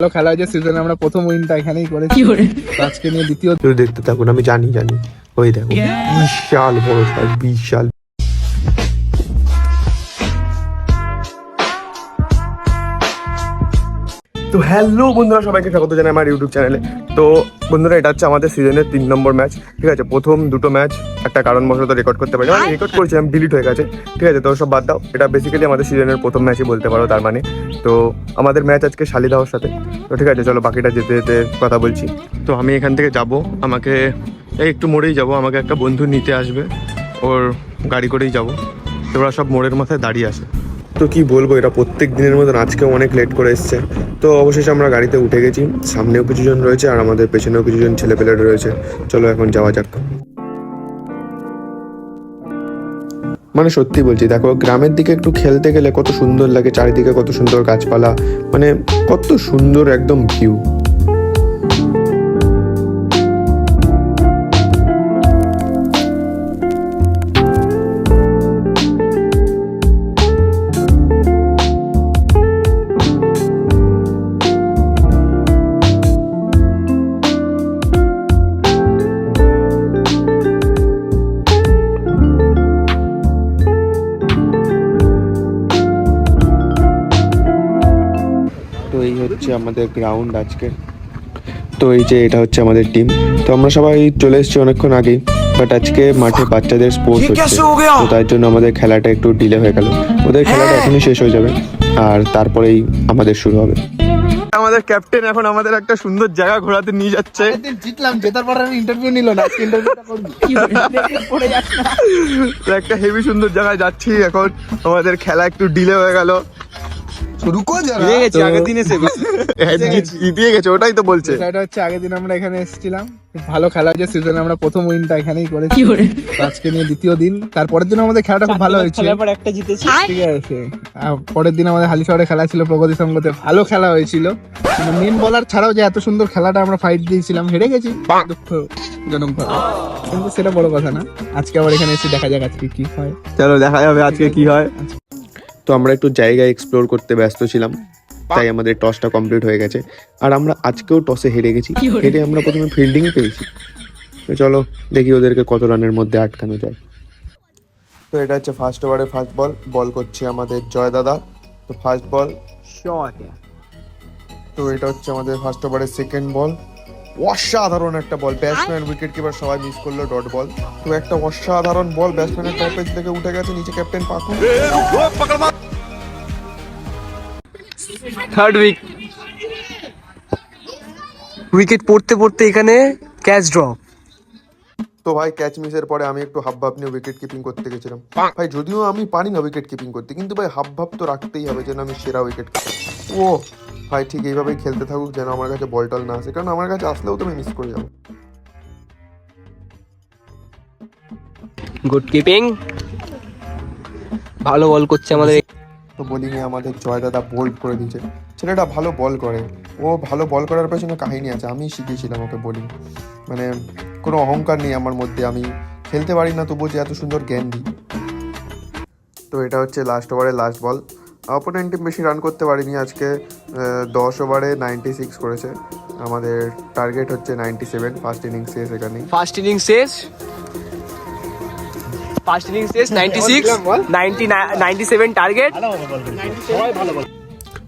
ভালো খেলা হয়েছে সিজনে, আমরা প্রথম উইনটা এখানেই করেছি। আজকে নিয়ে দ্বিতীয় দেখতে থাকুন, আমি জানি ওই দেখো বিশাল বড় সাইজ, বিশাল। তো হ্যালো বন্ধুরা, সবাইকে স্বাগত জানাই আমার ইউটিউব চ্যানেলে। তো বন্ধুরা, এটা হচ্ছে আমাদের সিজনের 3 নম্বর ম্যাচ। ঠিক আছে, প্রথম দুটো ম্যাচ একটা কারণবশত রেকর্ড করতে পারি, আমি রেকর্ড করেছিলাম, ডিলিট হয়ে গেছে। ঠিক আছে, তো সব বাদ দাও, এটা বেসিক্যালি আমাদের সিজনের প্রথম ম্যাচই বলতে পারো তার মানে। তো আমাদের ম্যাচ আজকে শালিদাওর সাথে। তো ঠিক আছে, চলো বাকিটা যেতে যেতে কথা বলছি। তো আমি এখান থেকে যাব, আমাকে একটু মোড়েই যাব, আমাকে একটা বন্ধু নিতে আসবে, ওর গাড়ি করেই যাব। তো ওরা সব মোড়ের মাথায় দাঁড়িয়ে আছে। তো কি বলবো, এটা প্রত্যেক দিনের মতন আজকেও অনেক লেট করে এসছে। তো অবশেষে আমরা গাড়িতে উঠে গেছি, সামনেও কিছুজন রয়েছে আর আমাদের পেছনেও কিছুজন ছেলেপেলে রয়েছে। চলো এখন যাওয়া যাক। মানে সত্যি বলছি, দেখো গ্রামের দিকে একটু খেলতে গেলে কত সুন্দর লাগে, চারিদিকে কত সুন্দর গাছপালা, মানে কত সুন্দর একদম ভিউ। তো এই হচ্ছে আমাদের গ্রাউন্ড আজকে। তো এই যে এটা হচ্ছে আমাদের টিম। তো আমরা সবাই চলে এসেছি অনেকক্ষণ আগেই, বাট আজকে মাঠে বাচ্চাদের স্পোর্টস হচ্ছে, তো তার জন্য আমাদের খেলাটা একটু ডিলে হয়ে গেল। ওদের খেলাটা এখনই শেষ হয়ে যাবে আর তারপরেই আমাদের শুরু হবে। আমাদের ক্যাপ্টেন এখন আমাদের একটা সুন্দর জায়গা ঘোরাতে নিয়ে যাচ্ছে। জিতলাম, জেতার পর ইন্টারভিউ নিল না, ইন্টারভিউটা করবি পড়ে যাস না। তো একটা হেভি সুন্দর জায়গায় যাচ্ছি এখন, আমাদের খেলা একটু ডিলে হয়ে গেল। রুকো যারা আগের দিন এসে জিতিয়ে গেছে, ওটাই তো বলছে। এটা হচ্ছে আগের দিন আমরা এখানে এসেছিলাম, খুব ভালো খেলা হয়েছে সিজনে, আমরা প্রথম উইনটা এখানেই করেছি। আজকে নিয়ে দ্বিতীয় দিন, তারপরের দিন আমাদের খেলাটা খুব ভালো হয়েছে, একটা জিতেছি। ঠিক আছে। আর পরের দিন আমাদের হালিশহরে খেলা ছিল প্রগতি সংঘতে, ভালো খেলা হয়েছিল। মেন বলার ছাড়াও যে এত সুন্দর খেলাটা আমরা ফাইট দিয়েছিলাম, হেরে গেছি দুঃখজনক ভাবে, কিন্তু সেটা বড় কথা না। আজকে আবার এখানে এসে দেখা যাক আজকে কি হয়। চলো দেখা যাবে আজকে কি হয়। তো আমরা একটু জায়গা এক্সপ্লোর করতে ব্যস্ত ছিলাম, তাই আমাদের টসটা কমপ্লিট হয়ে গেছে। আর আমরা আজকেও টসে হেরে গেছি, হেরে আমরা প্রথমে ফিল্ডিং পেয়েছি। তো চলো দেখি ওদেরকে কত রানের মধ্যে আটকানো যায়। তো এটা হচ্ছে ফার্স্ট ওভারের ফার্স্ট বল, বল করছে আমাদের জয় দাদা। তো ফার্স্ট বল শট। তো এটা হচ্ছে আমাদের ফার্স্ট ওভারের সেকেন্ড বল, অসাধারণ একটা বল, ব্যাটসম্যান উইকেট কিপার সবাই মিস করলো, ডট বল। তো একটা অসাধারণ বল, ব্যাটসম্যানের টপ এজ থেকে উঠে গেছে, নিচে ক্যাপ্টেন পাকু। থার্ড উইকেট পড়তে পড়তে এখানে ক্যাচ ড্রপ। তো ভাই ক্যাচ মিসের পরে আমি একটু হাব ভাব নিয়ে উইকেট কিপিং করতে গেছিলাম ভাই, যদিও আমি পারি না উইকেট কিপিং করতে, কিন্তু ভাই হাব ভাব তো রাখতেই হবে যেন আমি সেরা উইকেট কিপার। ও ভাই ঠিক এইভাবেই খেলতে থাকুক, যেন আমার কাছে বল টল না আসে, কারণ আমার কাছে আসলেও তো আমি মিস করে যাবো। গুড কিপিং, ভালো বল করছে আমাদের। তো বোলিংয়ে আমাদের জয় দাদা বোল্ড করে দিয়েছে, ছেলেটা ভালো বল করে। ও ভালো বল করার পেছনে কাহিনী আছে, আমি শিখিয়েছিলাম ওকে বোলিং। মানে কোনো অহংকার নেই আমার মধ্যে, আমি খেলতে পারি না তবুও যে এত সুন্দর জ্ঞান দিই। তো এটা হচ্ছে লাস্ট ওভারে লাস্ট বল। অপোনেন্ট টিম বেশি রান করতে পারিনি আজকে, 10 ওভারে 96 করেছে। আমাদের টার্গেট হচ্ছে 97। ফার্স্ট ইনিংস শেষ এখানেই। ফার্স্ট ইনিংস শেষ 97 টার্গেট।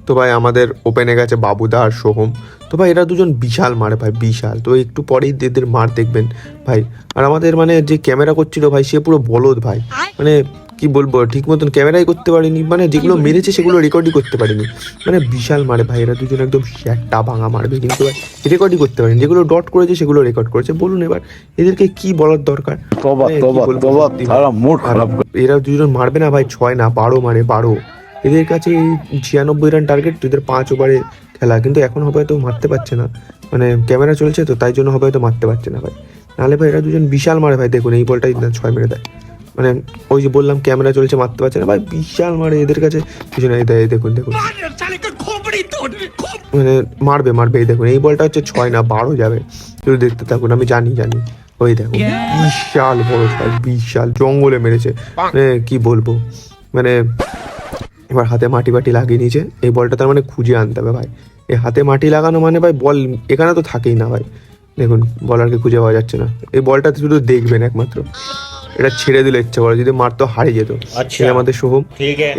তো ভাই আমাদের ওপেনে গেছে বাবুদা আর সোহম। তো ভাই এরা দুজন বিশাল মারে ভাই, বিশাল। তো একটু পরেই এদের মার দেখবেন ভাই। আর আমাদের মানে যে ক্যামেরা করছিল ভাই, সে পুরো বলদ ভাই, মানে কি বলবো, ঠিক মতন ক্যামেরাই করতে পারিনি, মানে যেগুলো মেরেছে সেগুলো রেকর্ডই করতে পারিনি। মানে বিশাল মারে ভাই, এরা দুজন একদম একটা ভাঙা মারবে, কিন্তু ভাই রেকর্ডই করতে পারিনি। যেগুলো ডট করেছে সেগুলো রেকর্ড করেছে। বলুন এবার এদেরকে কি বলার দরকার। এরা দুজন মারবে না ভাই, 6 না 12 মারে, 12। এদের কাছে 96 রান টার্গেট, এদের 5 ওভারে খেলা, কিন্তু এখন হবে হয়তো মারতে পারছে না, মানে ক্যামেরা চলছে তো তাই জন্য হবে হয়তো মারতে পারছে না ভাই। নাহলে ভাই এরা দুজন বিশাল মারে ভাই, দেখুন এই বলটাই 6 মেরে দেয়। মানে ওই যে বললাম ক্যামেরা চলছে মারতে পারছে না ভাই, বিশাল মারে এদের কাছে কিছু নাই। দেখুন দেখুন, মানে মারবে এই দেখুন, এই বলটা হচ্ছে 6 না 12 যাবে, শুধু দেখতে থাকুন, আমি জানি। ওই দেখো বিশাল বড় সাইজ, বিশাল জঙ্গলে মেরেছে, মানে কি বলবো। মানে এবার হাতে মাটি বাটি লাগিয়ে নিয়েছে, এই বলটা তার মানে খুঁজে আনতে হবে ভাই। এই হাতে মাটি লাগানো মানে ভাই বল এখানে তো থাকেই না ভাই। দেখুন বলারকে খুঁজে পাওয়া যাচ্ছে না, এই বলটা শুধু দেখবেন একমাত্র, এটা ছেড়ে দিলে ইচ্ছে করে, যদি মারতো হারিয়ে যেত। আচ্ছা। আমাদের সোহম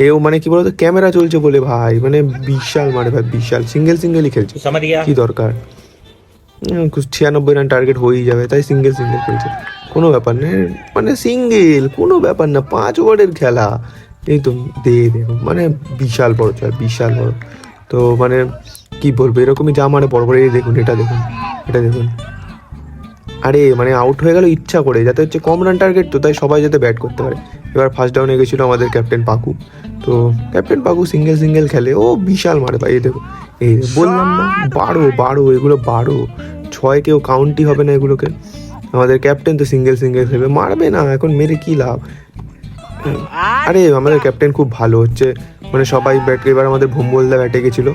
এও মানে কি বলতো ক্যামেরা চলছে বলে ভাই মানে বিশাল মারে ভাই, বিশাল সিঙ্গেলই খেলছে, समझ गया। কি দরকার 96 রান টার্গেট হয়েই যাবে, তাই সিঙ্গেল খেলছে, কোনো ব্যাপার নেই, মানে সিঙ্গেল কোনো ব্যাপার না, 5 ওভারের খেলা। এই তো দেখো মানে বিশাল বড় চাল, বিশাল বড়। তো মানে কি বলবো, এরকমই যা মানে বড় বড়, এই দেখুন এটা দেখুন, আরে মানে আউট হয়ে গেল ইচ্ছা করে, যাতে হচ্ছে কম রান টার্গেট, তো তাই সবাই যাতে ব্যাট করতে পারে। এবার ফার্স্ট ডাউনে গেছিলো আমাদের ক্যাপ্টেন পাকু, তো ক্যাপ্টেন পাকু সিঙ্গেল খেলে, ও বিশাল মারে ভাই। এই দেখো, এই বললাম না 12 এগুলো 12, 6 কেউ কাউন্টই হবে না এগুলোকে। আমাদের ক্যাপ্টেন তো সিঙ্গেল খেলবে, মারবে না এখন, মেরে কি লাভ। আরে আমাদের ক্যাপ্টেন খুব ভালো হচ্ছে, মানে সবাই ব্যাট, এবার আমাদের ভুম্বলদা ব্যাটে গেছিলো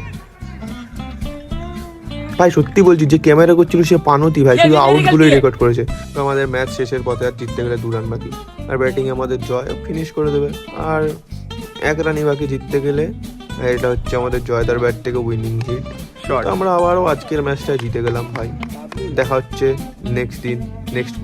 ভাই, সত্যি বলছি যে ক্যামেরা করছিল সে পানতি ভাই, শুধু আউটগুলোই রেকর্ড করেছে। তো আমাদের ম্যাচ শেষের পথে, আর জিততে গেলে 2 রান বাকি, আর ব্যাটিংয়ে আমাদের জয় ফিনিশ করে দেবে, আর 1 রানই বাকি জিততে গেলে। আর এটা হচ্ছে আমাদের জয়দার ব্যাট থেকে উইনিং হিট। তো আমরা আবারও আজকের ম্যাচটা জিতে গেলাম ভাই। দেখা হচ্ছে নেক্সট দিন নেক্সট